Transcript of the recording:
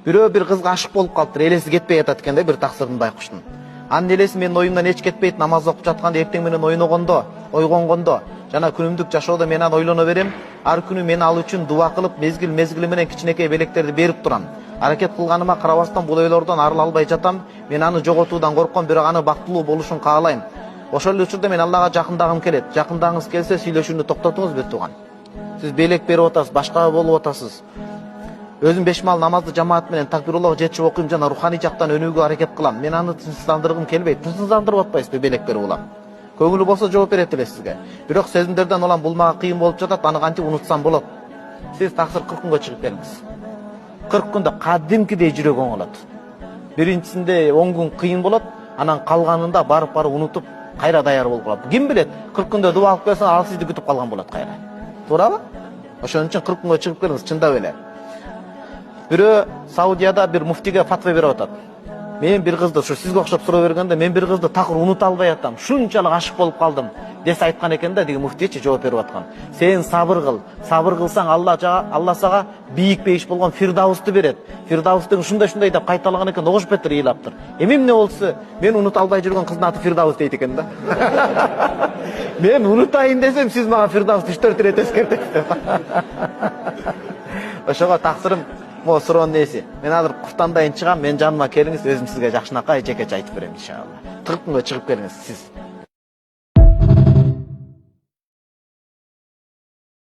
Бирөө бир кызга ашык болуп калыптыр, элеси кетпей жатат экен да бир таксырдын байкуштун. Анын элеси менин оюмдан эч кетпейт, намаз окуп жатканда, эртең менен ойгонгондо, жана күнүмдүк жашоодо мен аны ойлоно берем. Ар күнү мен ал үчүн дуа кылып, мезгили менен кичинекей белектерди берип турам. Аракет кылганыма карабастан бул ойлордон арыла албай жатам. Мен аны жоготуудан корком, бирок аны бактылуу болушун каалайм. Ошол эле учурда мен Аллага жакындагым келет. Жакындагыңыз келсе, сүйлөшүүнү токтотуңуз бе тууган. Сиз белек берип атасыз, башка болуп атасыз. Өзүм 5 маал намазды жамаат менен такбируллах жетишип окуйм жана руханий жактан өнүүгө аракет кылам. Мен аны тынчсыздандыргым келбейт. Тынчсыздандырып атпайсызбы белек берип улам? Көңүлү болсо жооп берет эле сизге. Бирок сезимдерден улам бул мага кыйын болуп жатат, аны кантип унутсам болот? Сиз таксыр 40 күнгө чыгып келиңиз. 40 күндө кадимкидей жүрөк оңолот. Биринчисинде 10 күн кыйын болот, анан калганында барып унутуп, кайра даяр болуп калат. Ким билет, 40 күндө дуа кылып келсең, ал сизди күтүп калган болот кайра. Туурабы? Ошон үчүн 40 күнгө чыгып келиңиз, чындап эле. Бирөө Саудияда бир муфтиге фатва берип атат. Мен бир кызды, ушу сизге окшоп суроо бергенде, мен бир кызды такыр унута албай атам. Шунчалык ашык болуп калдым. Десе айткан экен да, деги муфтичи жооп берип аткан. Сен сабыр кыл. Сабыр кылсаң Алла сага бийик бейиш болгон Фирдаусту берет. Фирдаус деген шундай деп кайталаган экен, огуш бетер ыйлаптыр. Эми эмне болсо, мен унута албай жүргөн кыздын аты Фирдаус дейт экен да. Мен унутайын десем, сиз мага Фирдаусту 3-4 ирет эскертесиз. Ошого таксырым Mo suron nesi. Men azыр куфтандайын чыгам, мен жаныма келиңиз, өзүм сизге жакшынакай жекече айтып берем иншалла. 40 күнгө чыгып келиңиз сиз.